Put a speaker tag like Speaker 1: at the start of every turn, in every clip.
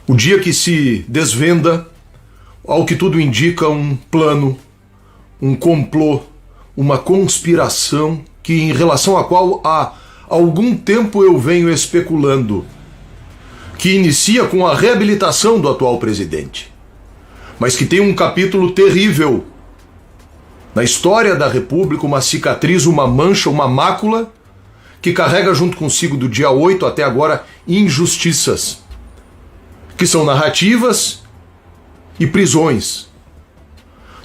Speaker 1: O dia que se desvenda, ao que tudo indica, um plano, um complô, uma conspiração que, em relação à qual há algum tempo eu venho especulando, que inicia com a reabilitação do atual presidente, mas que tem um capítulo terrível na história da República, uma cicatriz, uma mancha, uma mácula, que carrega junto consigo do dia 8 até agora injustiças, que são narrativas e prisões.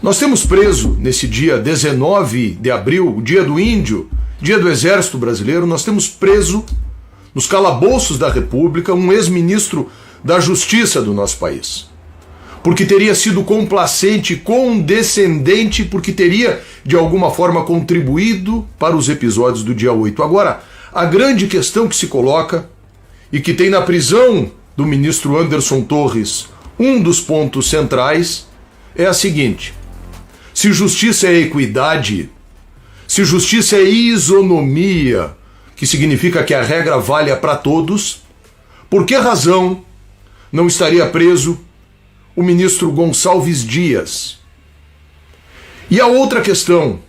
Speaker 1: Nós temos preso nesse dia 19 de abril, o dia do índio, dia do Exército Brasileiro, nós temos preso nos calabouços da República um ex-ministro da Justiça do nosso país, porque teria sido complacente, condescendente, porque teria de alguma forma contribuído para os episódios do dia 8. Agora, a grande questão que se coloca e que tem na prisão do ministro Anderson Torres um dos pontos centrais é a seguinte: se justiça é equidade, se justiça é isonomia, que significa que a regra vale para todos, por que razão não estaria preso o ministro Gonçalves Dias? E a outra questão,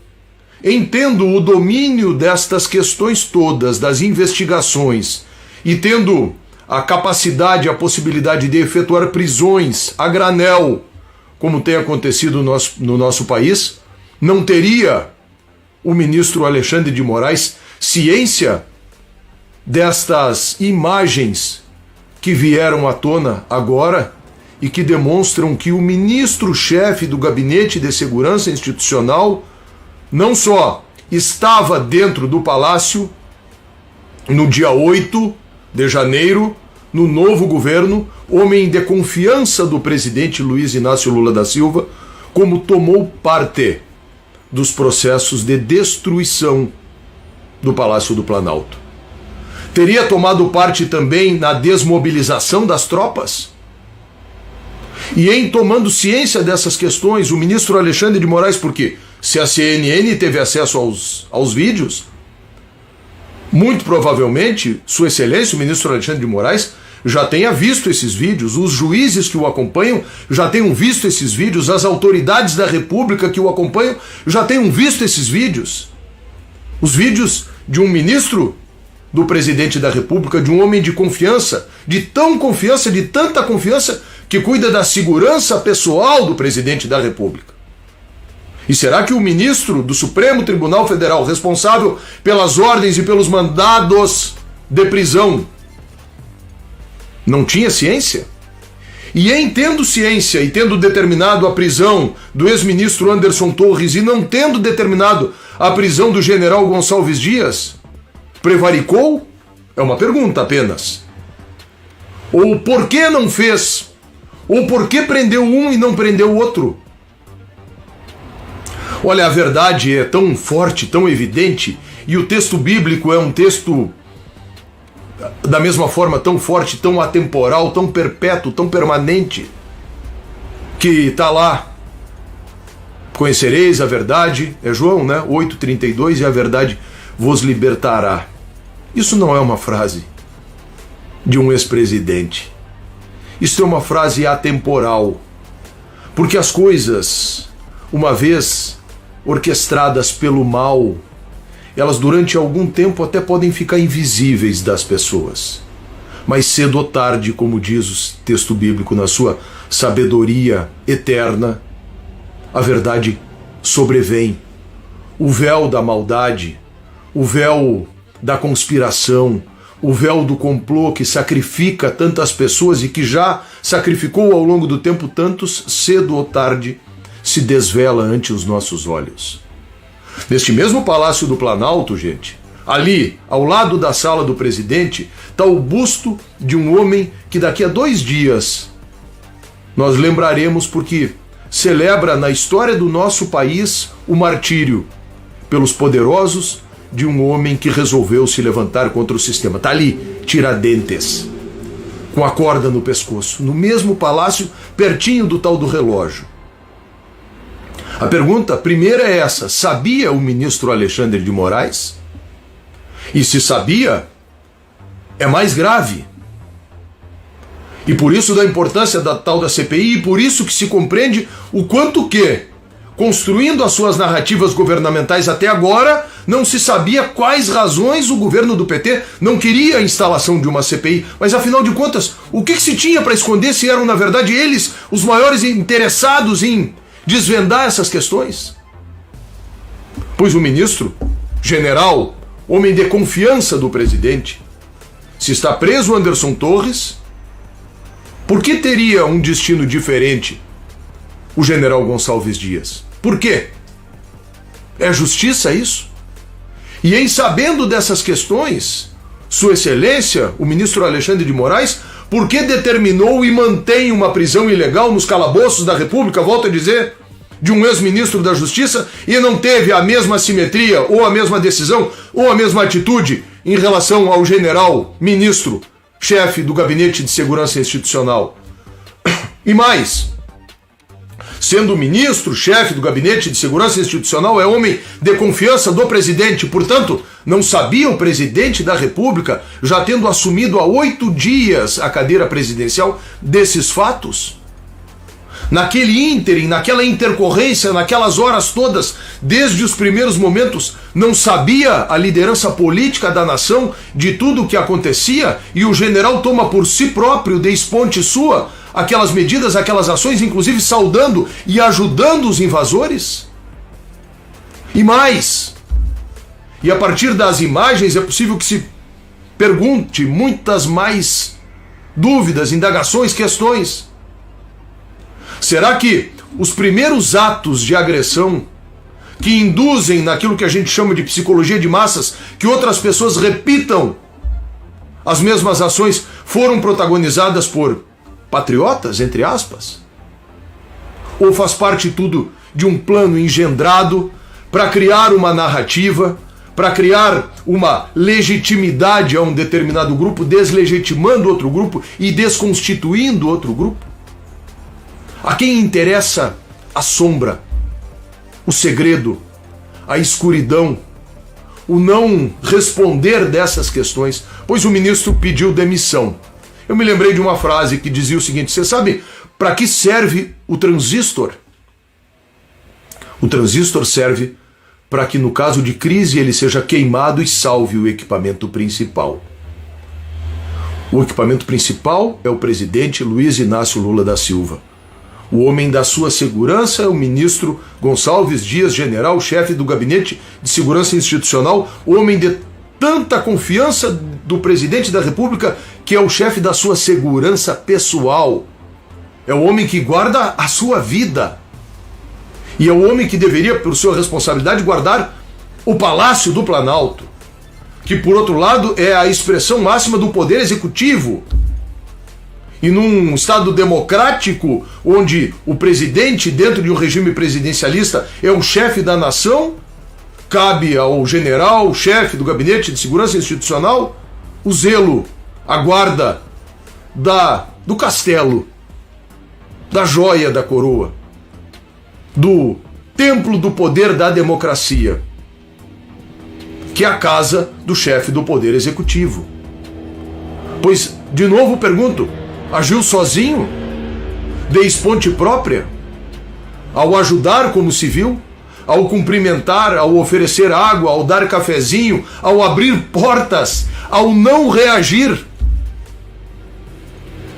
Speaker 1: entendo o domínio destas questões todas, das investigações, e tendo a capacidade, a possibilidade de efetuar prisões a granel, como tem acontecido no nosso país, não teria o ministro Alexandre de Moraes ciência destas imagens que vieram à tona agora e que demonstram que o ministro-chefe do Gabinete de Segurança Institucional não só estava dentro do palácio no dia 8 de janeiro, no novo governo, homem de confiança do presidente Luiz Inácio Lula da Silva, como tomou parte dos processos de destruição do Palácio do Planalto. Teria tomado parte também na desmobilização das tropas? E em tomando ciência dessas questões, o ministro Alexandre de Moraes, porque se a CNN teve acesso aos vídeos, muito provavelmente, Sua Excelência, o ministro Alexandre de Moraes, já tenha visto esses vídeos, os juízes que o acompanham já tenham visto esses vídeos, as autoridades da República que o acompanham já tenham visto esses vídeos. Os vídeos de um ministro do presidente da República, de um homem de confiança, de tanta confiança, que cuida da segurança pessoal do presidente da República. E será que o ministro do Supremo Tribunal Federal, responsável pelas ordens e pelos mandados de prisão, não tinha ciência? E em tendo ciência e tendo determinado a prisão do ex-ministro Anderson Torres e não tendo determinado a prisão do general Gonçalves Dias, prevaricou? É uma pergunta apenas. Ou por que não fez? Ou por que prendeu um e não prendeu o outro? Olha, a verdade é tão forte, tão evidente, e o texto bíblico é um texto da mesma forma tão forte, tão atemporal, tão perpétuo, tão permanente, que está lá: conhecereis a verdade, é João, né? 8,32, e a verdade vos libertará. Isso não é uma frase de um ex-presidente. Isso é uma frase atemporal, porque as coisas, uma vez orquestradas pelo mal, elas durante algum tempo até podem ficar invisíveis das pessoas. Mas cedo ou tarde, como diz o texto bíblico na sua sabedoria eterna, a verdade sobrevém. O véu da maldade, o véu da conspiração, o véu do complô que sacrifica tantas pessoas e que já sacrificou ao longo do tempo tantos, cedo ou tarde se desvela ante os nossos olhos. Neste mesmo Palácio do Planalto, gente, ali, ao lado da sala do presidente, está o busto de um homem que daqui a 2 dias nós lembraremos, porque celebra na história do nosso país o martírio pelos poderosos de um homem que resolveu se levantar contra o sistema. Está ali, Tiradentes, com a corda no pescoço, no mesmo palácio, pertinho do tal do relógio. A pergunta primeira é essa: sabia o ministro Alexandre de Moraes? E se sabia, é mais grave. E por isso da importância da tal da CPI, e por isso que se compreende o quanto que, construindo as suas narrativas governamentais até agora, não se sabia quais razões o governo do PT não queria a instalação de uma CPI. Mas afinal de contas, o que se tinha para esconder se eram na verdade eles os maiores interessados em desvendar essas questões? Pois o ministro, general, homem de confiança do presidente, se está preso Anderson Torres, por que teria um destino diferente o general Gonçalves Dias? Por quê? É justiça isso? E em sabendo dessas questões, Sua Excelência, o ministro Alexandre de Moraes, por que determinou e mantém uma prisão ilegal nos calabouços da República, volto a dizer, de um ex-ministro da Justiça, e não teve a mesma simetria, ou a mesma decisão, ou a mesma atitude em relação ao general, ministro, chefe do Gabinete de Segurança Institucional? E mais, sendo ministro, chefe do Gabinete de Segurança Institucional, é homem de confiança do presidente, portanto, não sabia o presidente da República, já tendo assumido há 8 dias a cadeira presidencial, desses fatos? Naquele ínterim, naquela intercorrência, naquelas horas todas, desde os primeiros momentos, não sabia a liderança política da nação de tudo o que acontecia, e o general toma por si próprio, de esponte sua, aquelas medidas, aquelas ações, inclusive saudando e ajudando os invasores? E mais, e a partir das imagens é possível que se pergunte muitas mais dúvidas, indagações, questões. Será que os primeiros atos de agressão que induzem naquilo que a gente chama de psicologia de massas, que outras pessoas repitam as mesmas ações, foram protagonizadas por patriotas, entre aspas? Ou faz parte tudo de um plano engendrado para criar uma narrativa, para criar uma legitimidade a um determinado grupo, deslegitimando outro grupo e desconstituindo outro grupo? A quem interessa a sombra, o segredo, a escuridão, o não responder dessas questões? Pois o ministro pediu demissão. Eu me lembrei de uma frase que dizia o seguinte: você sabe para que serve o transistor? O transistor serve para que, no caso de crise, ele seja queimado e salve o equipamento principal. O equipamento principal é o presidente Luiz Inácio Lula da Silva. O homem da sua segurança é o ministro Gonçalves Dias, general, chefe do Gabinete de Segurança Institucional, homem de tanta confiança do presidente da República, que é o chefe da sua segurança pessoal. É o homem que guarda a sua vida. E é o homem que deveria, por sua responsabilidade, guardar o Palácio do Planalto, que, por outro lado, é a expressão máxima do poder executivo. E num Estado democrático, onde o presidente, dentro de um regime presidencialista, é o chefe da nação, cabe ao general, chefe do Gabinete de Segurança Institucional, o zelo, a guarda do castelo, da joia da coroa, do templo do poder da democracia, que é a casa do chefe do poder executivo. Pois, de novo pergunto, agiu sozinho? De esponte própria? Ao ajudar como civil? Ao cumprimentar, ao oferecer água, ao dar cafezinho, ao abrir portas, ao não reagir?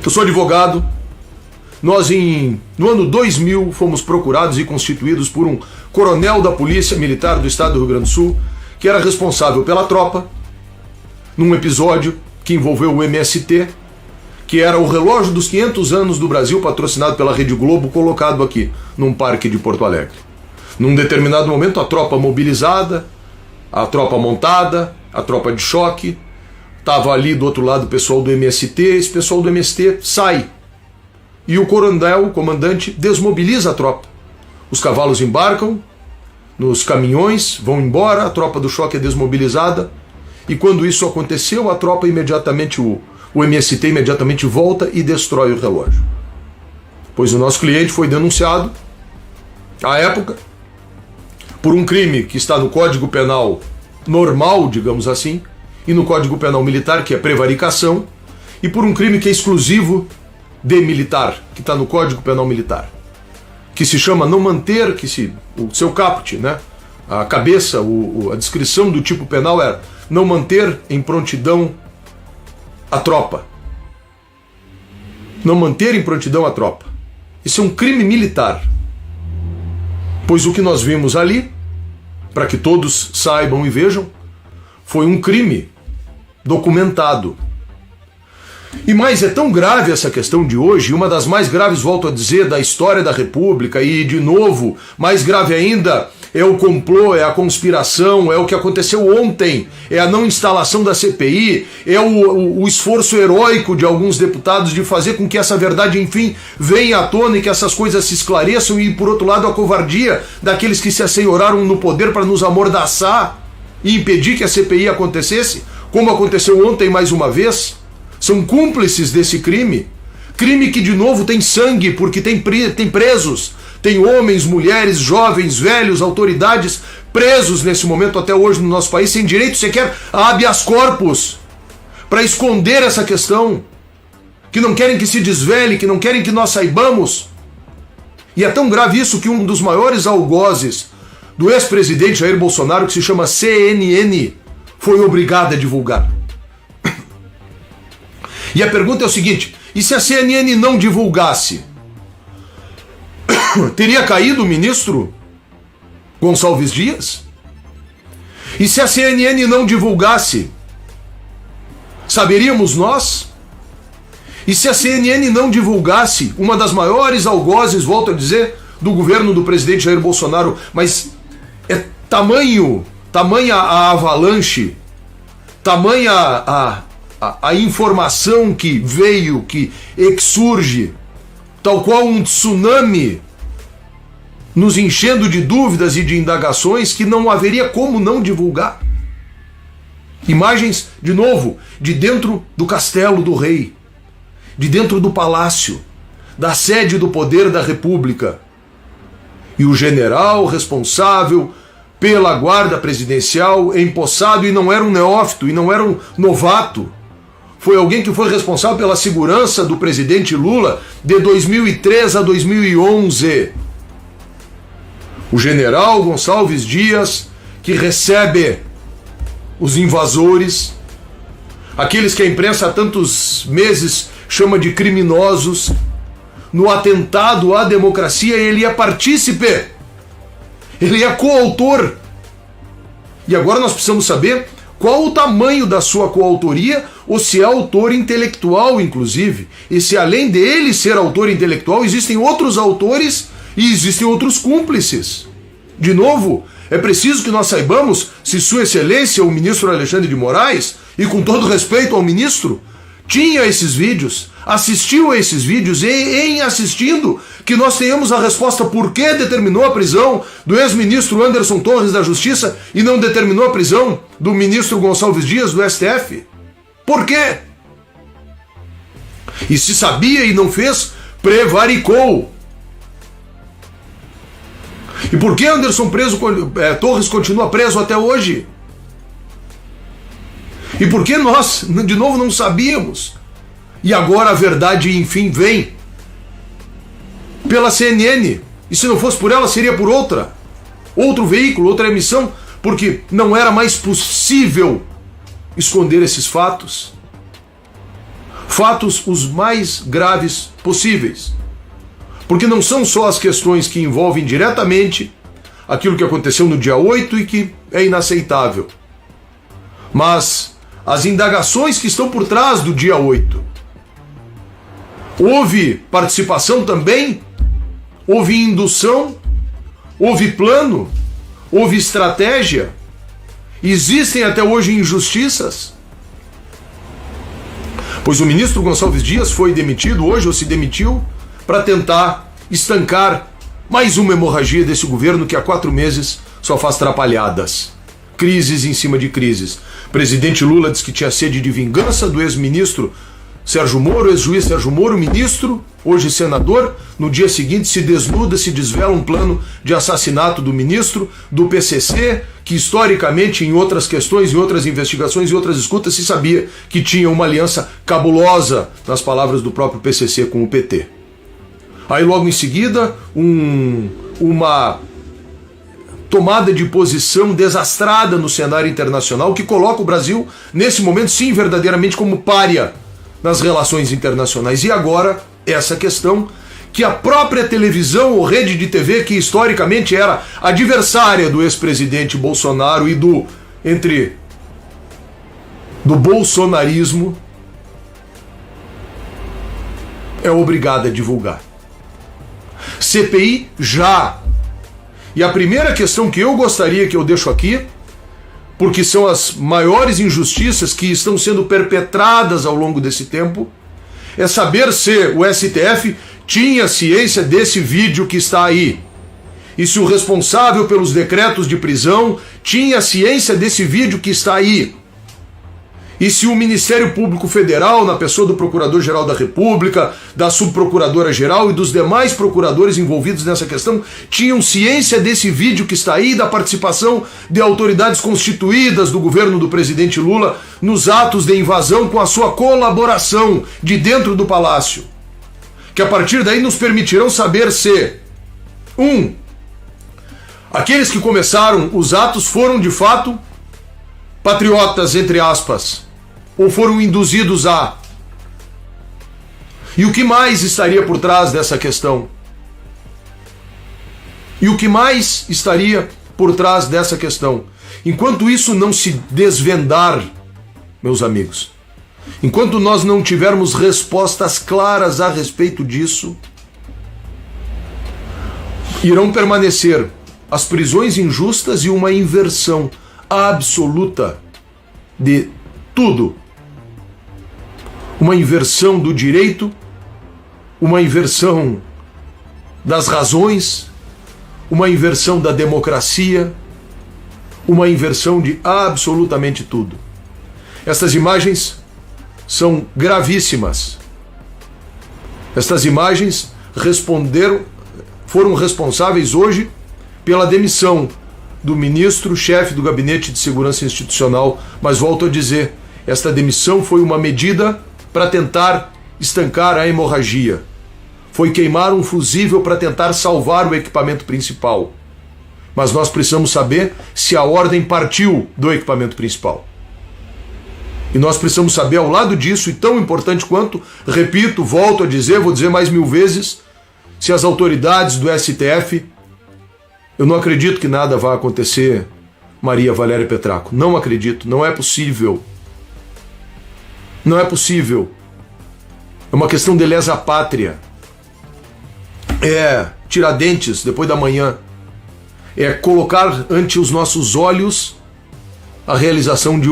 Speaker 1: Eu sou advogado. Nós, no ano 2000, fomos procurados e constituídos por um coronel da Polícia Militar do Estado do Rio Grande do Sul, que era responsável pela tropa, num episódio que envolveu o MST, que era o relógio dos 500 anos do Brasil, patrocinado pela Rede Globo, colocado aqui, num parque de Porto Alegre. Num determinado momento, a tropa mobilizada, a tropa montada, a tropa de choque, estava ali do outro lado o pessoal do MST, esse pessoal do MST sai. E o coronel, o comandante, desmobiliza a tropa. Os cavalos embarcam nos caminhões, vão embora, a tropa do choque é desmobilizada, e quando isso aconteceu, a tropa imediatamente, o MST imediatamente volta e destrói o relógio. Pois o nosso cliente foi denunciado, à época, por um crime que está no Código Penal normal, digamos assim, e no Código Penal Militar, que é prevaricação, e por um crime que é exclusivo de militar, que está no Código Penal Militar, que se chama não manter, o seu caput, né? A cabeça, a descrição do tipo penal era não manter em prontidão a tropa. Não manter em prontidão a tropa. Isso é um crime militar. Pois o que nós vimos ali, para que todos saibam e vejam, foi um crime documentado. E mais, é tão grave essa questão de hoje, uma das mais graves, volto a dizer, da história da República, e de novo, mais grave ainda, é o complô, é a conspiração, é o que aconteceu ontem, é a não instalação da CPI, é o esforço heróico de alguns deputados de fazer com que essa verdade, enfim, venha à tona e que essas coisas se esclareçam, e por outro lado a covardia daqueles que se assenhoraram no poder para nos amordaçar e impedir que a CPI acontecesse, como aconteceu ontem mais uma vez. São cúmplices desse crime. Crime que, de novo, tem sangue, porque tem presos. Tem homens, mulheres, jovens, velhos, autoridades presos nesse momento até hoje no nosso país, sem direito sequer a habeas corpus, para esconder essa questão, que não querem que se desvele, que não querem que nós saibamos. E é tão grave isso que um dos maiores algozes do ex-presidente Jair Bolsonaro, que se chama CNN, foi obrigado a divulgar. E a pergunta é o seguinte: e se a CNN não divulgasse? Teria caído o ministro Gonçalves Dias? E se a CNN não divulgasse, saberíamos nós? E se a CNN não divulgasse uma das maiores algozes, volto a dizer, do governo do presidente Jair Bolsonaro, mas é tamanha a avalanche, tamanha a informação que veio, que surge, tal qual um tsunami, nos enchendo de dúvidas e de indagações, que não haveria como não divulgar. Imagens, de novo, de dentro do castelo do rei, de dentro do palácio, da sede do poder da República. E o general responsável pela guarda presidencial empossado, e não era um neófito, e não era um novato, foi alguém que foi responsável pela segurança do presidente Lula de 2003 a 2011. O general Gonçalves Dias, que recebe os invasores, aqueles que a imprensa há tantos meses chama de criminosos, no atentado à democracia, ele é partícipe, ele é coautor. E agora nós precisamos saber qual o tamanho da sua coautoria, ou se é autor intelectual, inclusive. E se além dele ser autor intelectual, existem outros autores e existem outros cúmplices. De novo, é preciso que nós saibamos se Sua Excelência, o ministro Alexandre de Moraes, e com todo respeito ao ministro, tinha esses vídeos, assistiu a esses vídeos, e em assistindo, que nós tenhamos a resposta por que determinou a prisão do ex-ministro Anderson Torres da Justiça e não determinou a prisão do ministro Gonçalves Dias do STF. Por quê? E se sabia e não fez, prevaricou. E por que Anderson Torres continua preso até hoje? E por que nós, de novo, não sabíamos? E agora a verdade, enfim, vem pela CNN. E se não fosse por ela, seria por outro veículo, outra emissão, porque não era mais possível esconder esses fatos. Fatos os mais graves possíveis. Porque não são só as questões que envolvem diretamente aquilo que aconteceu no dia 8 e que é inaceitável, mas as indagações que estão por trás do dia 8. Houve participação também? Houve indução? Houve plano? Houve estratégia? Existem até hoje injustiças? Pois o ministro Gonçalves Dias foi demitido hoje, ou se demitiu, para tentar estancar mais uma hemorragia desse governo que há 4 meses só faz trapalhadas. Crises em cima de crises. O presidente Lula disse que tinha sede de vingança do ex-ministro Sérgio Moro, ex-juiz Sérgio Moro, ministro, hoje senador, no dia seguinte se desnuda, se desvela um plano de assassinato do ministro, do PCC, que historicamente em outras questões, em outras investigações, em outras escutas se sabia que tinha uma aliança cabulosa, nas palavras do próprio PCC, com o PT. Aí logo em seguida, uma tomada de posição desastrada no cenário internacional que coloca o Brasil, nesse momento, sim, verdadeiramente como pária nas relações internacionais. E agora, essa questão que a própria televisão ou rede de TV, que historicamente era adversária do ex-presidente Bolsonaro e do bolsonarismo, é obrigada a divulgar. CPI já. E a primeira questão que eu gostaria, que eu deixo aqui, porque são as maiores injustiças que estão sendo perpetradas ao longo desse tempo, é saber se o STF tinha ciência desse vídeo que está aí. E se o responsável pelos decretos de prisão tinha ciência desse vídeo que está aí. E se o Ministério Público Federal, na pessoa do Procurador-Geral da República, da Subprocuradora-Geral e dos demais procuradores envolvidos nessa questão, tinham ciência desse vídeo que está aí, da participação de autoridades constituídas do governo do presidente Lula nos atos de invasão com a sua colaboração de dentro do Palácio. Que a partir daí nos permitirão saber se, aqueles que começaram os atos foram de fato patriotas, entre aspas, ou foram induzidos a. E o que mais estaria por trás dessa questão? E o que mais estaria por trás dessa questão? Enquanto isso não se desvendar, meus amigos, enquanto nós não tivermos respostas claras a respeito disso, irão permanecer as prisões injustas e uma inversão absoluta de tudo. Uma inversão do direito, uma inversão das razões, uma inversão da democracia, uma inversão de absolutamente tudo. Estas imagens são gravíssimas. Estas imagens foram responsáveis hoje pela demissão do ministro-chefe do Gabinete de Segurança Institucional, mas volto a dizer, esta demissão foi uma medida para tentar estancar a hemorragia. Foi queimar um fusível para tentar salvar o equipamento principal. Mas nós precisamos saber se a ordem partiu do equipamento principal. E nós precisamos saber, ao lado disso, e tão importante quanto, repito, volto a dizer, vou dizer mais 1000 vezes, se as autoridades do STF... Eu não acredito que nada vá acontecer, Maria Valéria Petraco. Não acredito, não é possível. Não é possível. É uma questão de lesa pátria. É Tiradentes, depois da manhã. É colocar ante os nossos olhos a realização de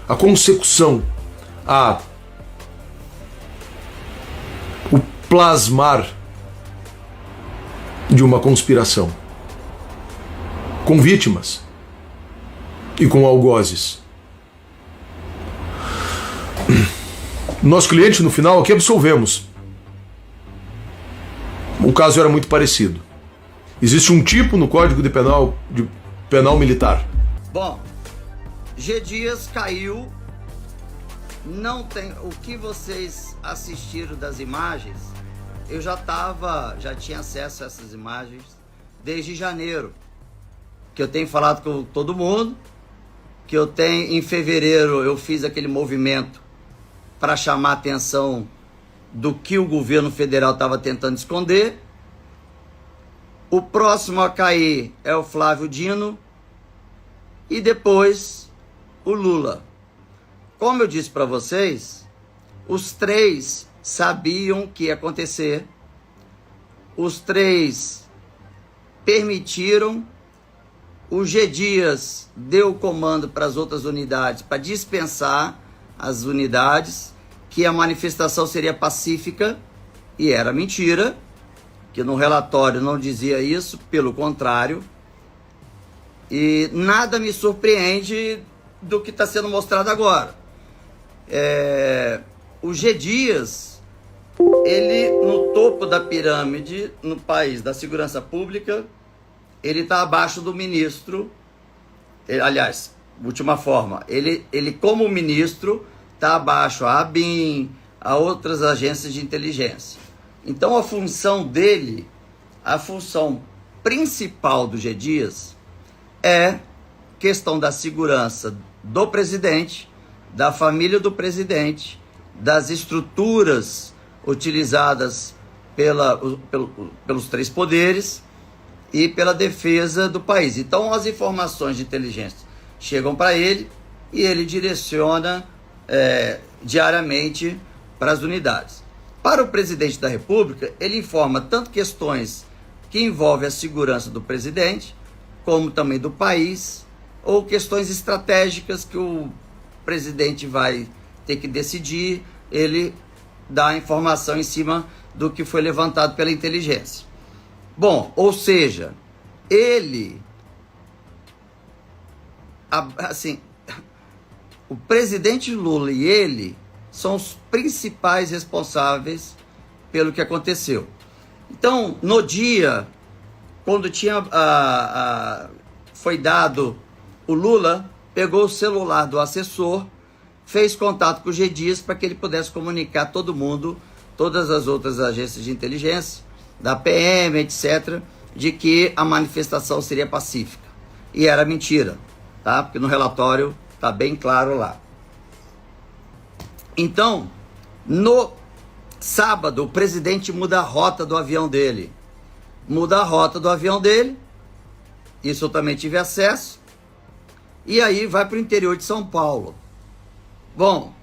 Speaker 1: a consecução, o plasmar de uma conspiração. Com vítimas e com algozes. Nosso cliente, no final, aqui absolvemos. O caso era muito parecido. Existe um tipo no Código de Penal Militar.
Speaker 2: Bom, G. Dias caiu. Não tem o que vocês assistiram das imagens. Eu já tinha acesso a essas imagens desde janeiro. Que eu tenho falado com todo mundo, que em fevereiro eu fiz aquele movimento para chamar a atenção do que o governo federal estava tentando esconder. O próximo a cair é o Flávio Dino e depois o Lula. Como eu disse para vocês, os três sabiam o que ia acontecer, os três permitiram. O G. Dias deu o comando para as outras unidades, para dispensar as unidades, que a manifestação seria pacífica, e era mentira, que no relatório não dizia isso, pelo contrário. E nada me surpreende do que está sendo mostrado agora. o G. Dias, ele no topo da pirâmide no país da segurança pública, ele está abaixo do ministro. Aliás, última forma, ele como ministro está abaixo a ABIN, a outras agências de inteligência. Então a função dele, a função principal do G. Dias é questão da segurança do presidente, da família do presidente, das estruturas utilizadas pelos três poderes e pela defesa do país. Então as informações de inteligência chegam para ele e ele direciona diariamente para as unidades. Para o presidente da República, ele informa tanto questões que envolvem a segurança do presidente, como também do país, ou questões estratégicas que o presidente vai ter que decidir, ele dá a informação em cima do que foi levantado pela inteligência. Bom, ou seja, ele, assim, o presidente Lula e ele são os principais responsáveis pelo que aconteceu. Então, no dia, quando foi dado, o Lula pegou o celular do assessor, fez contato com o G. Dias para que ele pudesse comunicar todo mundo, todas as outras agências de inteligência, da PM, etc., de que a manifestação seria pacífica. E era mentira, tá? Porque no relatório está bem claro lá. Então, no sábado, o presidente muda a rota do avião dele. Muda a rota do avião dele, isso eu também tive acesso, e aí vai para o interior de São Paulo. Bom,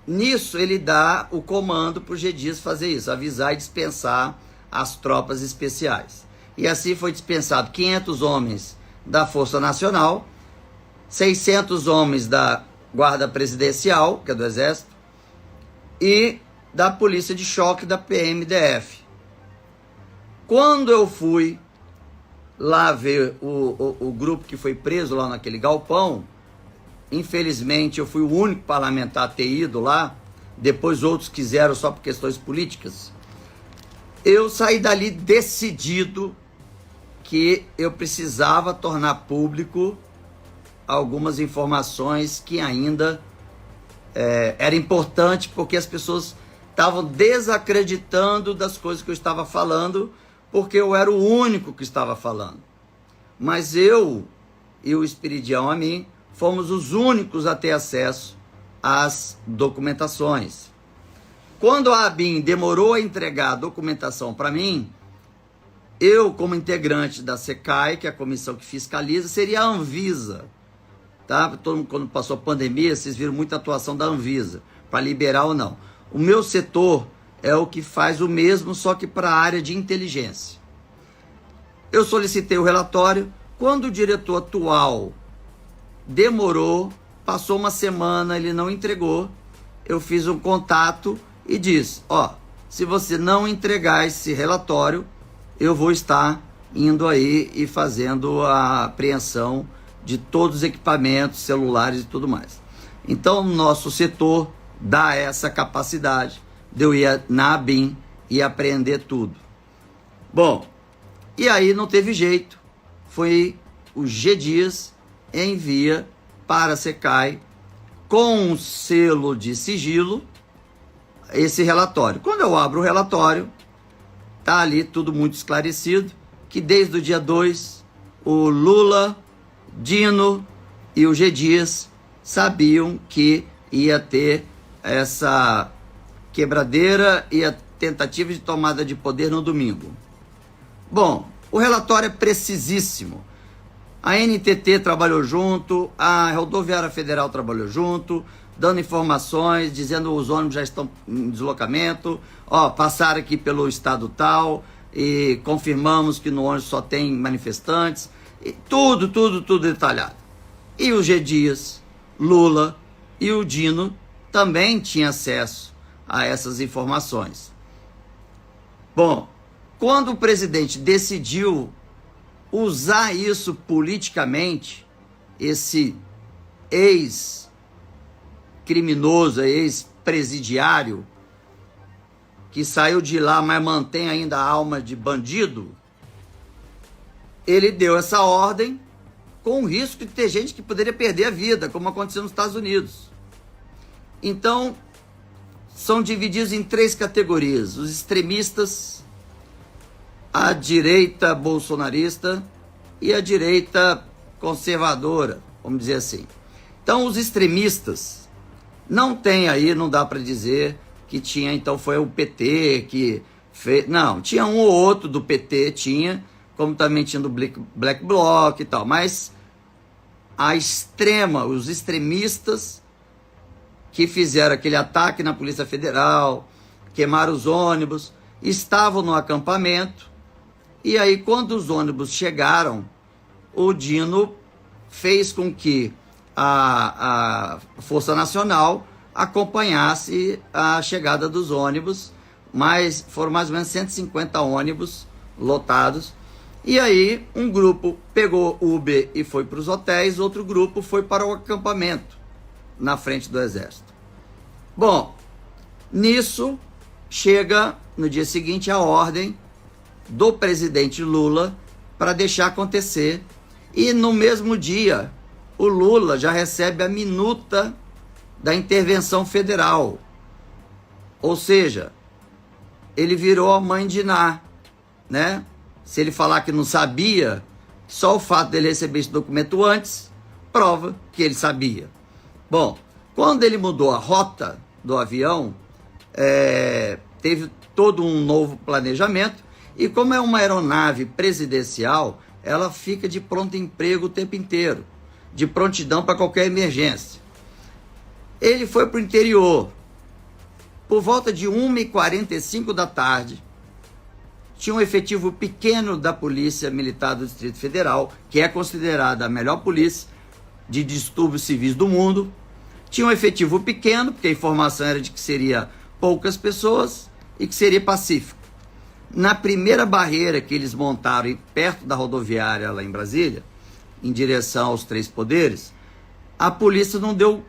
Speaker 2: nisso ele dá o comando para o G. Dias fazer isso, avisar e dispensar as tropas especiais. E assim foi dispensado 500 homens da Força Nacional, 600 homens da Guarda Presidencial, que é do Exército, e da Polícia de Choque da PMDF. Quando eu fui lá ver o grupo que foi preso lá naquele galpão, infelizmente eu fui o único parlamentar a ter ido lá, depois outros quiseram só por questões políticas, eu saí dali decidido que eu precisava tornar público algumas informações que ainda era importante, porque as pessoas estavam desacreditando das coisas que eu estava falando, porque eu era o único que estava falando. Mas eu e o Espiridião a mim fomos os únicos a ter acesso às documentações. Quando a ABIN demorou a entregar a documentação para mim, eu, como integrante da SECAI, que é a comissão que fiscaliza, seria a Anvisa. Tá? Todo mundo, quando passou a pandemia, vocês viram muita atuação da Anvisa, para liberar ou não. O meu setor é o que faz o mesmo, só que para a área de inteligência. Eu solicitei o relatório. Quando o diretor atual demorou, passou uma semana, ele não entregou, eu fiz um contato e disse, se você não entregar esse relatório, eu vou estar indo aí e fazendo a apreensão de todos os equipamentos, celulares e tudo mais. Então, nosso setor dá essa capacidade de eu ir na ABIN e apreender tudo. Bom, e aí não teve jeito. Foi o G. Dias envia para a SECAI com um selo de sigilo esse relatório. Quando eu abro o relatório, tá ali tudo muito esclarecido, que desde o dia 2, o Lula, Dino e o G. Dias sabiam que ia ter essa quebradeira e a tentativa de tomada de poder no domingo. Bom, o relatório é precisíssimo. A NTT trabalhou junto, a Rodoviária Federal trabalhou junto, dando informações, dizendo que os ônibus já estão em deslocamento, passaram aqui pelo estado tal, e confirmamos que no ônibus só tem manifestantes, e tudo detalhado. E o G. Dias, Lula e o Dino também tinham acesso a essas informações. Bom, quando o presidente decidiu usar isso politicamente, esse ex-criminoso, ex-presidiário, que saiu de lá, mas mantém ainda a alma de bandido, ele deu essa ordem com o risco de ter gente que poderia perder a vida, como aconteceu nos Estados Unidos. Então, são divididos em 3 categorias: os extremistas, a direita bolsonarista e a direita conservadora, vamos dizer assim. Então, os extremistas, não tem aí, não dá para dizer que tinha, então foi o PT que fez. Não, tinha um ou outro do PT, tinha, como também tinha do Black Bloc e tal, mas a extrema, os extremistas que fizeram aquele ataque na Polícia Federal, queimaram os ônibus, estavam no acampamento, e aí quando os ônibus chegaram, o Dino fez com que a Força Nacional acompanhasse a chegada dos ônibus, mas foram mais ou menos 150 ônibus lotados, e aí um grupo pegou Uber e foi para os hotéis, outro grupo foi para o acampamento na frente do Exército. Bom, nisso chega no dia seguinte a ordem do presidente Lula para deixar acontecer, e no mesmo dia o Lula já recebe a minuta da intervenção federal, ou seja, ele virou a mãe de Ná, né? Se ele falar que não sabia, só o fato dele receber esse documento antes prova que ele sabia. Bom, quando ele mudou a rota do avião, teve todo um novo planejamento, e como é uma aeronave presidencial, ela fica de pronto emprego o tempo inteiro, de prontidão para qualquer emergência. Ele foi para o interior. Por volta de 1h45 da tarde, tinha um efetivo pequeno da Polícia Militar do Distrito Federal, que é considerada a melhor polícia de distúrbios civis do mundo. Tinha um efetivo pequeno, porque a informação era de que seria poucas pessoas e que seria pacífico. Na primeira barreira que eles montaram perto da rodoviária lá em Brasília, em direção aos 3 poderes, a polícia não deu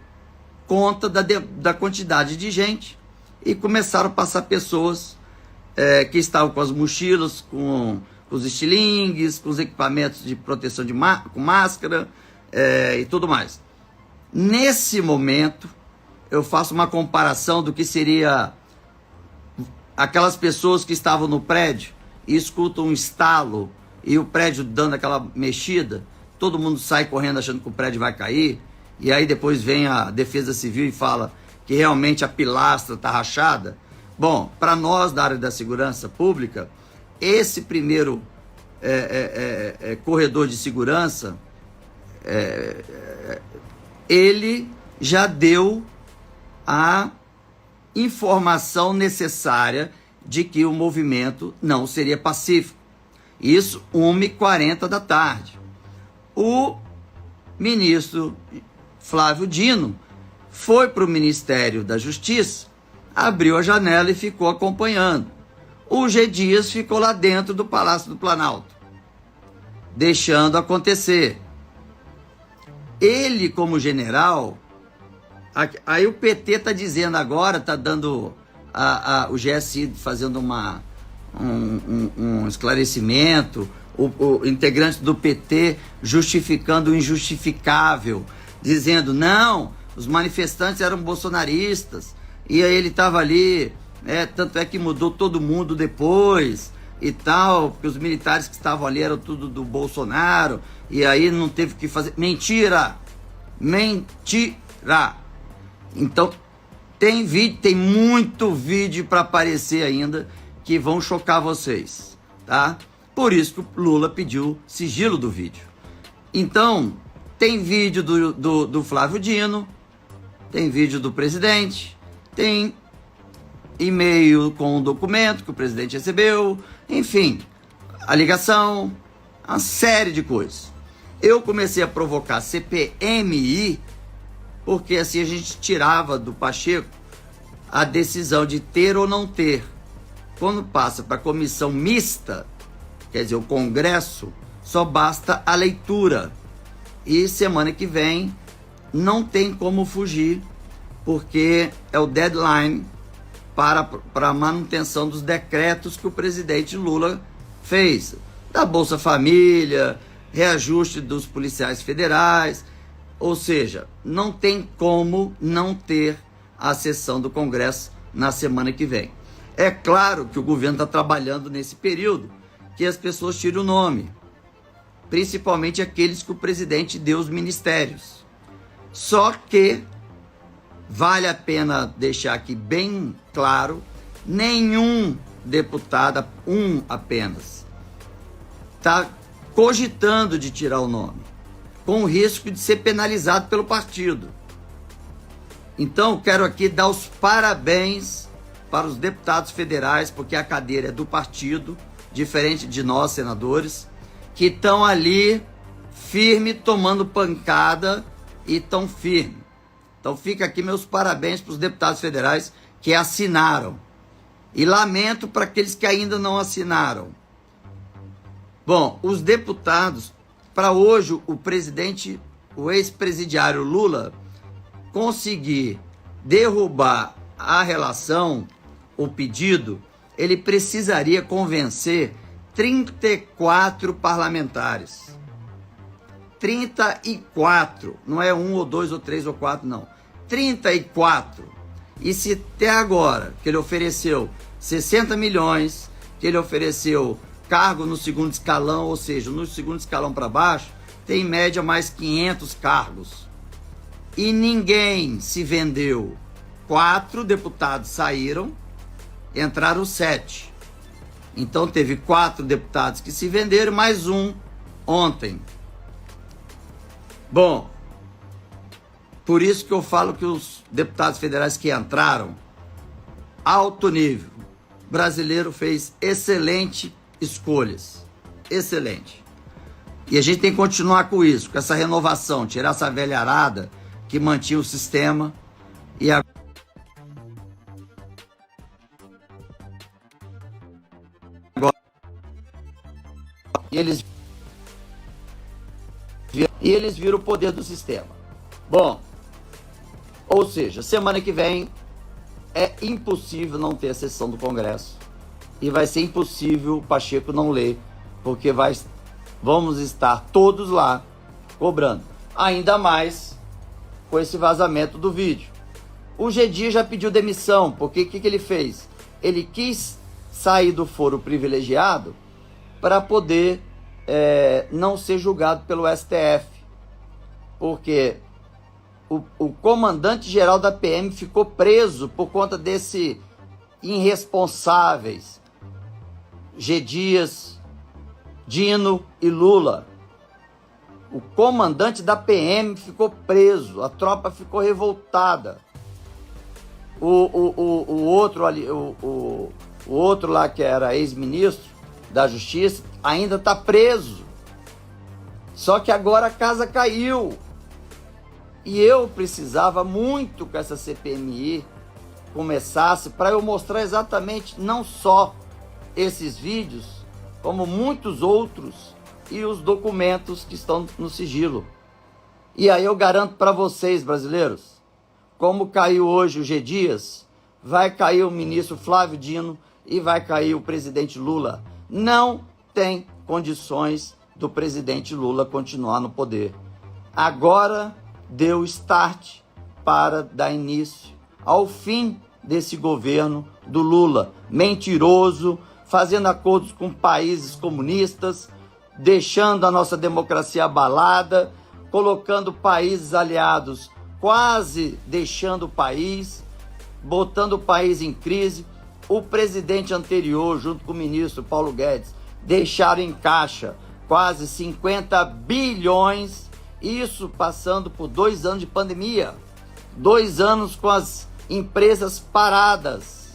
Speaker 2: conta da quantidade de gente e começaram a passar pessoas que estavam com as mochilas, com os estilingues, com os equipamentos de proteção com máscara e tudo mais. Nesse momento, eu faço uma comparação do que seria aquelas pessoas que estavam no prédio e escutam um estalo e o prédio dando aquela mexida, todo mundo sai correndo achando que o prédio vai cair, e aí depois vem a Defesa Civil e fala que realmente a pilastra está rachada. Bom, para nós da área da segurança pública, esse primeiro corredor de segurança, ele já deu a informação necessária de que o movimento não seria pacífico. Isso 1h40 da tarde. O ministro Flávio Dino foi para o Ministério da Justiça, abriu a janela e ficou acompanhando. O G. Dias ficou lá dentro do Palácio do Planalto, deixando acontecer. Ele, como general, aí o PT está dizendo agora, está dando o GSI fazendo um esclarecimento, o integrante do PT justificando o injustificável, dizendo, não, os manifestantes eram bolsonaristas, e aí ele estava ali, tanto é que mudou todo mundo depois e tal, porque os militares que estavam ali eram tudo do Bolsonaro, e aí não teve que fazer. Mentira! Mentira! Então, tem vídeo, tem muito vídeo para aparecer ainda que vão chocar vocês, tá? Por isso que o Lula pediu sigilo do vídeo. Então, tem vídeo do Flávio Dino, tem vídeo do presidente, tem e-mail com o documento que o presidente recebeu, enfim, a ligação, uma série de coisas. Eu comecei a provocar CPMI porque assim a gente tirava do Pacheco a decisão de ter ou não ter. Quando passa para a comissão mista, quer dizer, o Congresso, só basta a leitura. E semana que vem não tem como fugir, porque é o deadline para a manutenção dos decretos que o presidente Lula fez, da Bolsa Família, reajuste dos policiais federais, ou seja, não tem como não ter a sessão do Congresso na semana que vem. É claro que o governo está trabalhando nesse período que as pessoas tirem o nome, principalmente aqueles que o presidente deu os ministérios. Só que vale a pena deixar aqui bem claro, nenhum deputado, um apenas, está cogitando de tirar o nome, com o risco de ser penalizado pelo partido. Então, quero aqui dar os parabéns para os deputados federais, porque a cadeira é do partido, diferente de nós, senadores, que estão ali firme, tomando pancada e tão firme. Então fica aqui meus parabéns para os deputados federais que assinaram. E lamento para aqueles que ainda não assinaram. Bom, os deputados, para hoje o presidente, o ex-presidiário Lula, conseguir derrubar a relação, o pedido, ele precisaria convencer 34 parlamentares. 34, não é 1 ou 2 ou 3 ou 4, não. 34. E se até agora que ele ofereceu 60 milhões, que ele ofereceu cargo no segundo escalão, ou seja, no segundo escalão para baixo, tem em média mais 500 cargos. E ninguém se vendeu. 4 deputados saíram, entraram 7. Então teve 4 deputados que se venderam, mais um ontem. Bom, por isso que eu falo que os deputados federais que entraram, alto nível, brasileiro fez excelente escolhas, excelente. E a gente tem que continuar com isso, com essa renovação, tirar essa velharada que mantinha o sistema e agora eles viram o poder do sistema. Bom, ou seja, semana que vem é impossível não ter a sessão do Congresso e vai ser impossível o Pacheco não ler, porque vamos estar todos lá cobrando, ainda mais com esse vazamento do vídeo. O G Dias já pediu demissão, porque o que ele fez? Ele quis sair do foro privilegiado para poder não ser julgado pelo STF, porque o comandante-geral da PM ficou preso por conta desse irresponsáveis G Dias, Dino e Lula. O comandante da PM ficou preso, a tropa ficou revoltada. O outro ali, o outro lá que era ex-ministro da Justiça ainda está preso. Só que agora a casa caiu. E eu precisava muito que essa CPMI começasse para eu mostrar exatamente não só esses vídeos, como muitos outros e os documentos que estão no sigilo. E aí eu garanto para vocês, brasileiros, como caiu hoje o G Dias, vai cair o ministro Flávio Dino e vai cair o presidente Lula. Não tem condições do presidente Lula continuar no poder. Agora deu start para dar início ao fim desse governo do Lula, mentiroso, fazendo acordos com países comunistas, deixando a nossa democracia abalada, colocando países aliados quase deixando o país, botando o país em crise. O presidente anterior, junto com o ministro Paulo Guedes, deixaram em caixa quase 50 bilhões, isso passando por 2 anos de pandemia, 2 anos com as empresas paradas.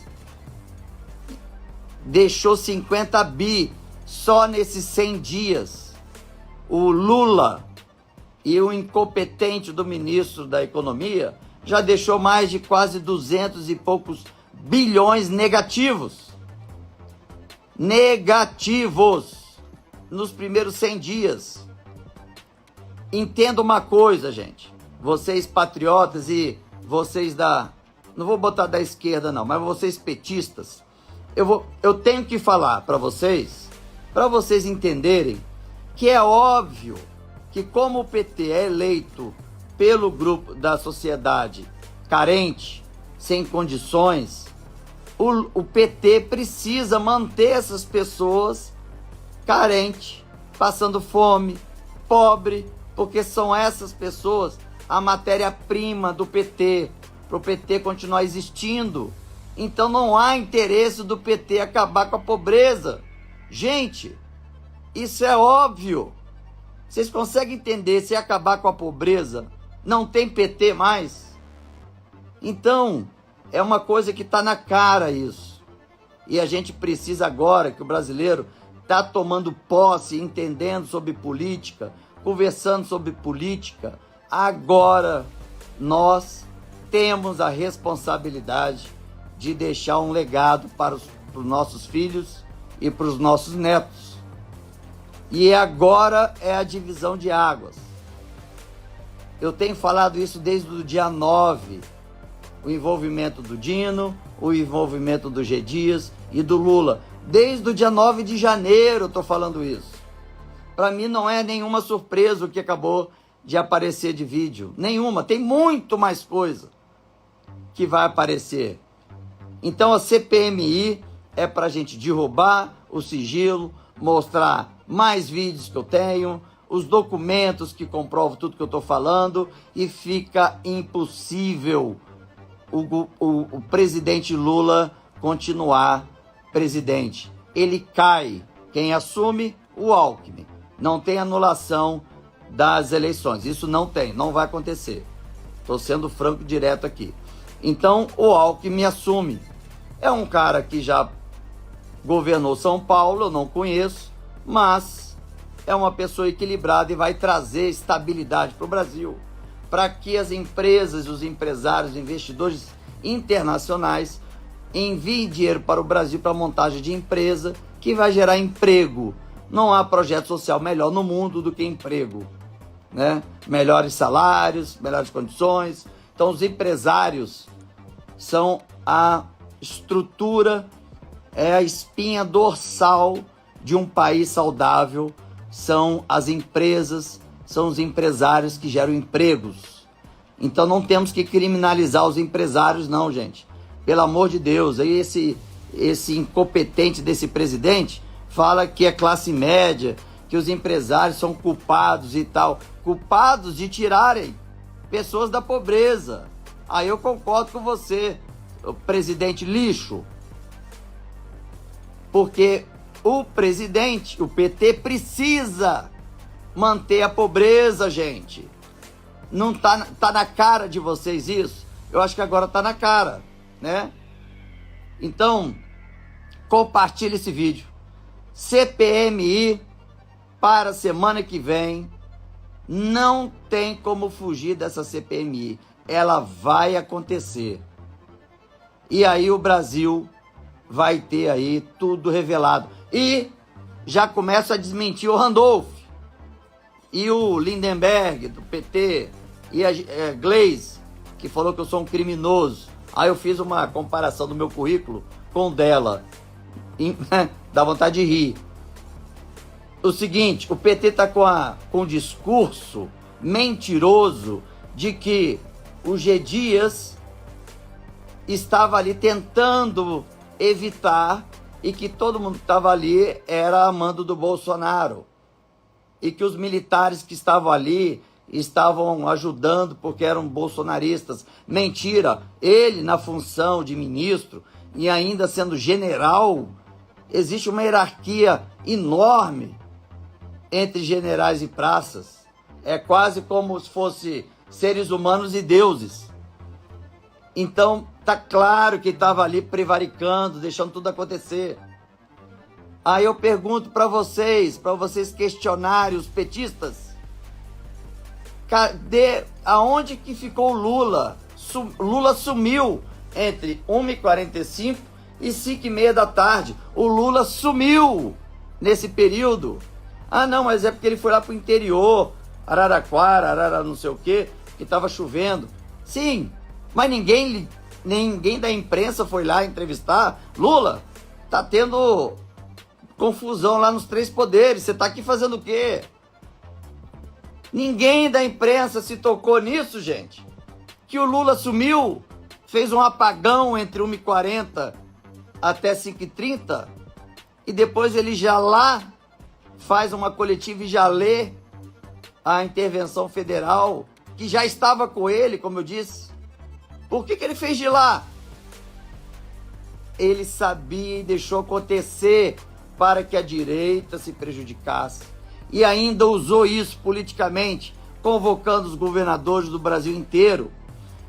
Speaker 2: Deixou 50 bi só nesses 100 dias. O Lula e o incompetente do ministro da Economia já deixou mais de quase 200 e poucos bilhões negativos. Negativos nos primeiros 100 dias. Entenda uma coisa, gente. Vocês patriotas e vocês da não vou botar da esquerda não, mas vocês petistas, eu tenho que falar para vocês entenderem que é óbvio que como o PT é eleito pelo grupo da sociedade carente, sem condições, o PT precisa manter essas pessoas carentes, passando fome, pobre, porque são essas pessoas a matéria-prima do PT, para o PT continuar existindo. Então não há interesse do PT acabar com a pobreza. Gente, isso é óbvio. Vocês conseguem entender? Se acabar com a pobreza, não tem PT mais? Então, é uma coisa que está na cara isso. E a gente precisa agora que o brasileiro está tomando posse, entendendo sobre política, conversando sobre política. Agora nós temos a responsabilidade de deixar um legado para os nossos filhos e para os nossos netos. E agora é a divisão de águas. Eu tenho falado isso desde o dia 9. O envolvimento do Dino, o envolvimento do G. Dias e do Lula. Desde o dia 9 de janeiro eu estou falando isso. Para mim não é nenhuma surpresa o que acabou de aparecer de vídeo. Nenhuma. Tem muito mais coisa que vai aparecer. Então a CPMI é para a gente derrubar o sigilo, mostrar mais vídeos que eu tenho, os documentos que comprovam tudo que eu estou falando, e fica impossível o presidente Lula continuar presidente. Ele cai. Quem assume? O Alckmin. Não tem anulação das eleições. Isso não tem, não vai acontecer. Estou sendo franco direto aqui. Então o Alckmin assume. É um cara que já governou São Paulo, eu não conheço, mas é uma pessoa equilibrada e vai trazer estabilidade para o Brasil, para que as empresas, os empresários, os investidores internacionais enviem dinheiro para o Brasil para a montagem de empresa que vai gerar emprego. Não há projeto social melhor no mundo do que emprego, né? Melhores salários, melhores condições. Então os empresários são a estrutura, é a espinha dorsal de um país saudável. São as empresas, são os empresários que geram empregos. Então não temos que criminalizar os empresários não, gente. Pelo amor de Deus, aí esse incompetente desse presidente fala que é classe média, que os empresários são culpados e tal. Culpados de tirarem pessoas da pobreza. Aí eu concordo com você, o presidente lixo. Porque o presidente, o PT, precisa manter a pobreza, gente. Não tá na cara de vocês isso? Eu acho que agora tá na cara, né? Então, compartilhe esse vídeo. CPMI para a semana que vem. Não tem como fugir dessa CPMI. Ela vai acontecer. E aí o Brasil vai ter aí tudo revelado. E já começa a desmentir o Randolph. E o Lindenberg, do PT. E a Gleisi, que falou que eu sou um criminoso. Aí eu fiz uma comparação do meu currículo com o dela. Dá vontade de rir. O seguinte, o PT está com um discurso mentiroso de que o G. Dias estava ali tentando evitar e que todo mundo que estava ali era amando do Bolsonaro. E que os militares que estavam ali estavam ajudando porque eram bolsonaristas. Mentira! Ele, na função de ministro e ainda sendo general, existe uma hierarquia enorme entre generais e praças. É quase como se fosse seres humanos e deuses. Então, tá claro que estava ali prevaricando, deixando tudo acontecer. Aí eu pergunto para vocês questionarem os petistas, cadê, aonde que ficou o Lula? Lula sumiu entre 1h45 e 5h30 da tarde. O Lula sumiu nesse período. Ah, não, mas é porque ele foi lá pro interior, Araraquara, não sei o quê, que estava chovendo. Sim, mas ninguém ninguém da imprensa foi lá entrevistar. Lula, tá tendo confusão lá nos três poderes, você tá aqui fazendo o quê? Ninguém da imprensa se tocou nisso, gente. Que o Lula sumiu, fez um apagão entre 1h40 até 5h30, e depois ele já lá faz uma coletiva e já lê a intervenção federal, que já estava com ele, como eu disse. Por que ele fez de lá? Ele sabia e deixou acontecer para que a direita se prejudicasse. E ainda usou isso politicamente, convocando os governadores do Brasil inteiro.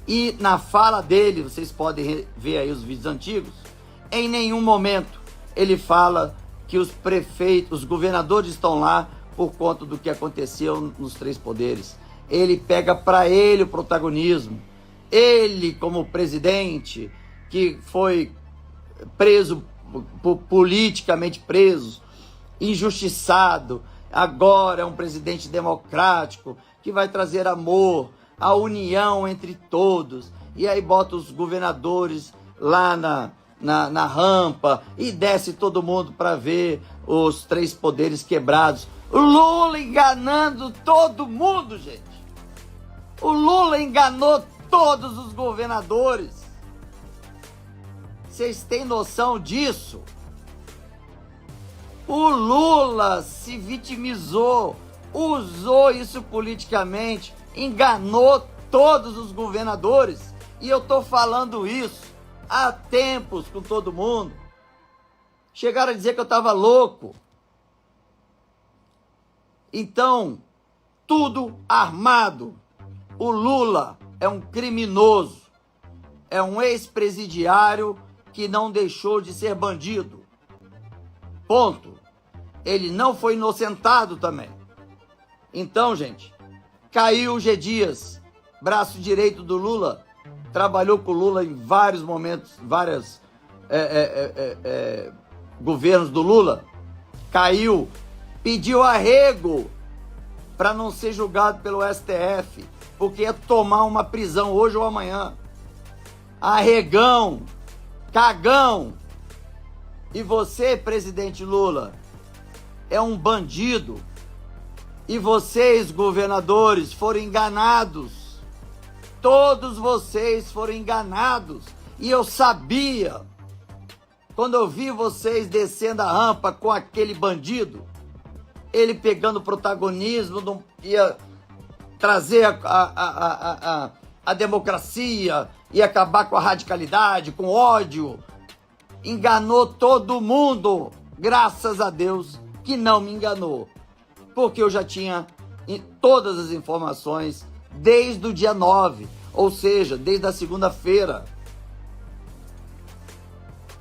Speaker 2: E na fala dele, vocês podem ver aí os vídeos antigos, em nenhum momento ele fala que os prefeitos, os governadores estão lá por conta do que aconteceu nos três poderes. Ele pega para ele o protagonismo. Ele, como presidente, que foi preso, politicamente preso, injustiçado, agora é um presidente democrático que vai trazer amor, a união entre todos, e aí bota os governadores lá na rampa e desce todo mundo para ver os três poderes quebrados. O Lula enganando todo mundo, gente. O Lula enganou todos os governadores. Vocês têm noção disso? O Lula se vitimizou, usou isso politicamente, enganou todos os governadores. E eu tô falando isso há tempos com todo mundo. Chegaram a dizer que eu tava louco. Então, tudo armado. O Lula é um criminoso, é um ex-presidiário que não deixou de ser bandido. Ponto. Ele não foi inocentado também. Então, gente, caiu o G. Dias, braço direito do Lula, trabalhou com o Lula em vários momentos, vários governos do Lula. Caiu, pediu arrego para não ser julgado pelo STF, porque ia tomar uma prisão hoje ou amanhã. Arregão, cagão. E você, presidente Lula, é um bandido. E vocês, governadores, foram enganados. Todos vocês foram enganados. E eu sabia. Quando eu vi vocês descendo a rampa com aquele bandido, ele pegando protagonismo, não ia trazer a democracia e acabar com a radicalidade, com ódio. Enganou todo mundo. Graças a Deus que não me enganou. Porque eu já tinha todas as informações desde o dia 9, ou seja, desde a segunda-feira.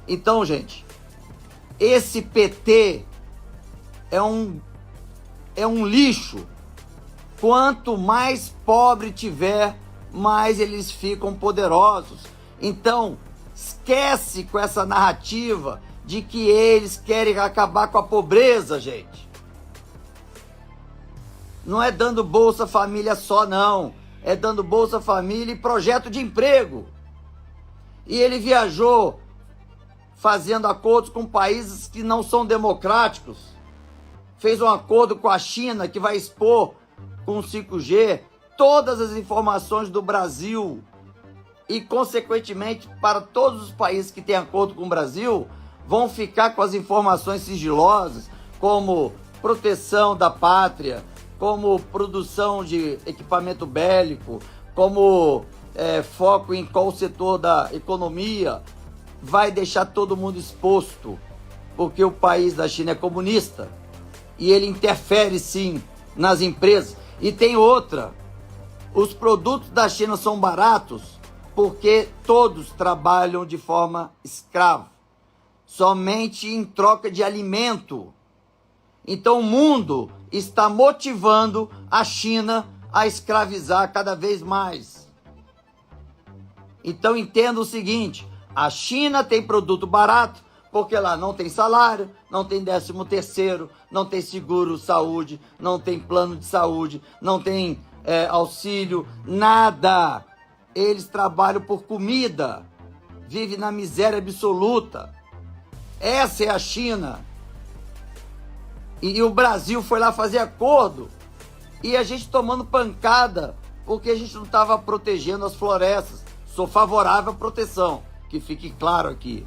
Speaker 2: Então, gente, esse PT é um lixo. Quanto mais pobre tiver, mais eles ficam poderosos. Então, esquece com essa narrativa de que eles querem acabar com a pobreza, gente. Não é dando Bolsa Família só, não. É dando Bolsa Família e projeto de emprego. E ele viajou fazendo acordos com países que não são democráticos. Fez um acordo com a China que vai expor com o 5G todas as informações do Brasil. E, consequentemente, para todos os países que têm acordo com o Brasil, vão ficar com as informações sigilosas, como proteção da pátria, como produção de equipamento bélico, como foco em qual setor da economia. Vai deixar todo mundo exposto, porque o país da China é comunista e ele interfere sim nas empresas. E tem outra, os produtos da China são baratos porque todos trabalham de forma escrava, somente em troca de alimento. Então o mundo está motivando a China a escravizar cada vez mais. Então entenda o seguinte, a China tem produto barato porque lá não tem salário, não tem 13º, não tem seguro-saúde, não tem plano de saúde, não tem auxílio, nada. Eles trabalham por comida. vive na miséria absoluta. Essa é a China. E o Brasil foi lá fazer acordo e a gente tomando pancada porque a gente não estava protegendo as florestas. Sou favorável à proteção, que fique claro aqui.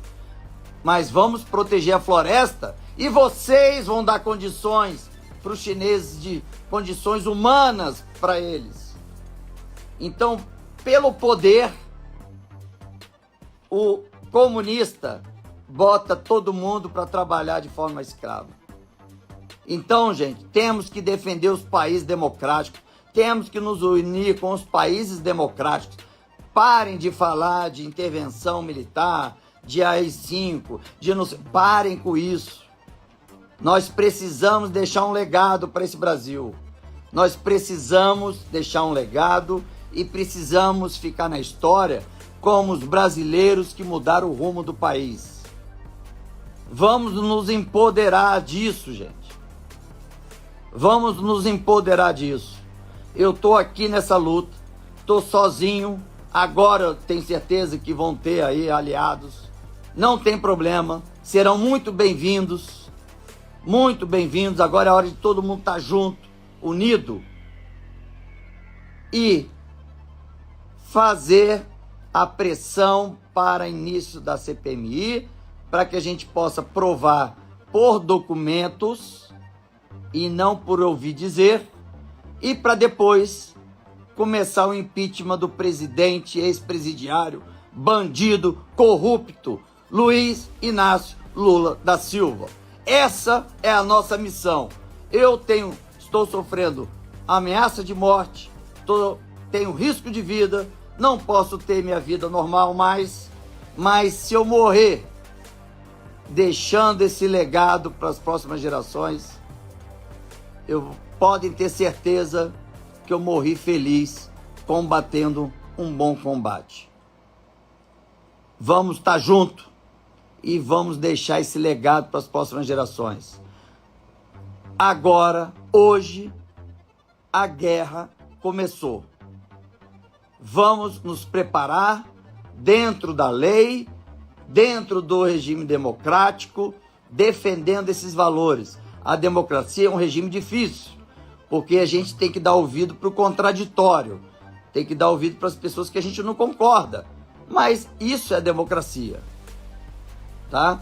Speaker 2: Mas vamos proteger a floresta e vocês vão dar condições para os chineses, de condições humanas para eles. Então, pelo poder, o comunista bota todo mundo para trabalhar de forma escrava. Então, gente, temos que defender os países democráticos, temos que nos unir com os países democráticos. Parem de falar de intervenção militar, de AI-5, de não sei, parem com isso. Nós precisamos deixar um legado para esse Brasil. Nós precisamos deixar um legado e precisamos ficar na história como os brasileiros que mudaram o rumo do país. Vamos nos empoderar disso, gente. Vamos nos empoderar disso. Eu estou aqui nessa luta, estou sozinho. Agora eu tenho certeza que vão ter aí aliados. Não tem problema, serão muito bem-vindos. Muito bem-vindos. Agora é hora de todo mundo estar junto, unido e fazer a pressão para início da CPMI, para que a gente possa provar por documentos e não por ouvir dizer, e para depois começar o impeachment do presidente, ex-presidiário, bandido, corrupto, Luiz Inácio Lula da Silva. Essa é a nossa missão. Estou sofrendo ameaça de morte, tenho risco de vida, não posso ter minha vida normal mais, mas se eu morrer deixando esse legado para as próximas gerações, podem ter certeza que eu morri feliz combatendo um bom combate. Vamos estar juntos e vamos deixar esse legado para as próximas gerações. Agora, hoje, a guerra começou. Vamos nos preparar dentro da lei, dentro do regime democrático, defendendo esses valores. A democracia é um regime difícil, porque a gente tem que dar ouvido para o contraditório, tem que dar ouvido para as pessoas que a gente não concorda, mas isso é democracia, tá?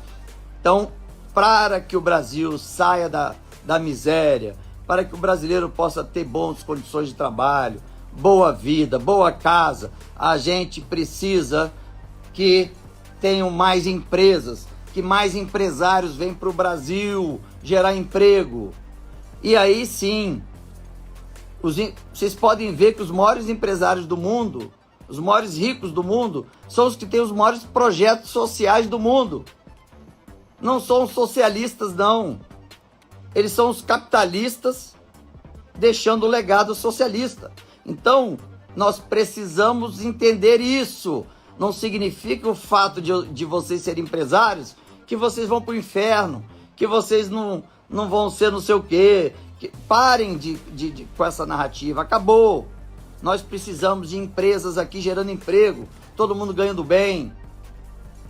Speaker 2: Então, para que o Brasil saia da miséria, para que o brasileiro possa ter boas condições de trabalho, boa vida, boa casa, a gente precisa que tenham mais empresas, que mais empresários venham para o Brasil gerar emprego. E aí sim, vocês podem ver que os maiores empresários do mundo, os maiores ricos do mundo, são os que têm os maiores projetos sociais do mundo. Não são os socialistas, não. Eles são os capitalistas deixando o legado socialista. Então, nós precisamos entender isso. Não significa o fato de vocês serem empresários que vocês vão para o inferno, que vocês não vão ser não sei o quê. Parem com essa narrativa. Acabou. Nós precisamos de empresas aqui gerando emprego, todo mundo ganhando bem,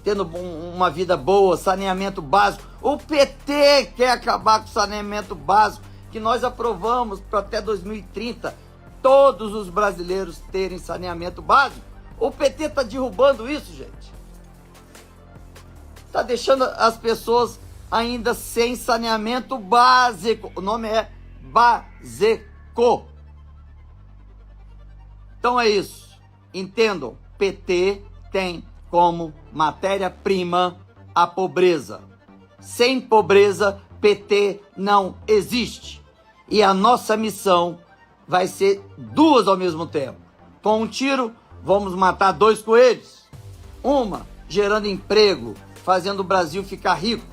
Speaker 2: tendo uma vida boa, saneamento básico. O PT quer acabar com o saneamento básico, que nós aprovamos para até 2030 todos os brasileiros terem saneamento básico. O PT está derrubando isso, gente. Está deixando as pessoas ainda sem saneamento básico. O nome é básico. Então é isso. Entendam, PT tem como matéria-prima a pobreza. Sem pobreza, PT não existe. E a nossa missão vai ser duas ao mesmo tempo. Com um tiro, vamos matar dois coelhos. Uma, gerando emprego, fazendo o Brasil ficar rico.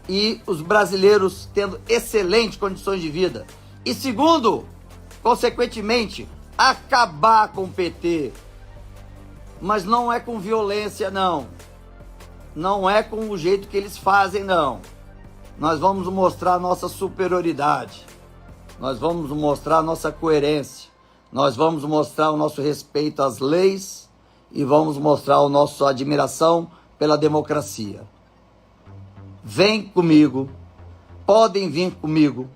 Speaker 2: E os brasileiros tendo excelentes condições de vida. E segundo, consequentemente, acabar com o PT. Mas não é com violência, não. Não é com o jeito que eles fazem, não. Nós vamos mostrar a nossa superioridade. Nós vamos mostrar a nossa coerência. Nós vamos mostrar o nosso respeito às leis e vamos mostrar a nossa admiração pela democracia. Vem comigo, podem vir comigo,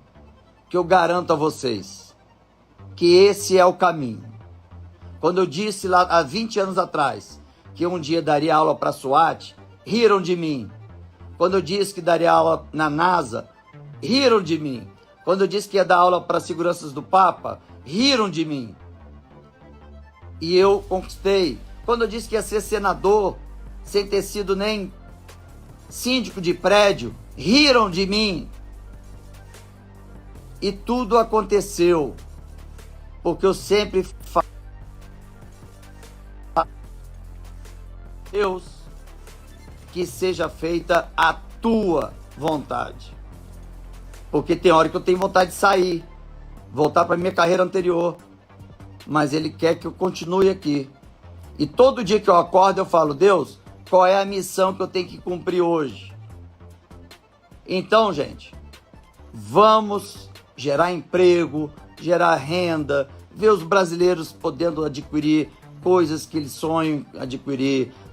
Speaker 2: que eu garanto a vocês que esse é o caminho. Quando eu disse lá há 20 anos atrás que um dia daria aula para a SWAT, riram de mim. Quando eu disse que daria aula na NASA, riram de mim. Quando eu disse que ia dar aula para seguranças do Papa, riram de mim. E eu conquistei. Quando eu disse que ia ser senador, sem ter sido nem síndico de prédio, riram de mim. E tudo aconteceu porque eu sempre falo, Deus, que seja feita a tua vontade. Porque tem hora que eu tenho vontade de sair, voltar para minha carreira anterior, mas Ele quer que eu continue aqui. E todo dia que eu acordo eu falo, Deus, qual é a missão que eu tenho que cumprir hoje? Então, gente, vamos gerar emprego, gerar renda, ver os brasileiros podendo adquirir coisas que eles sonham adquirir,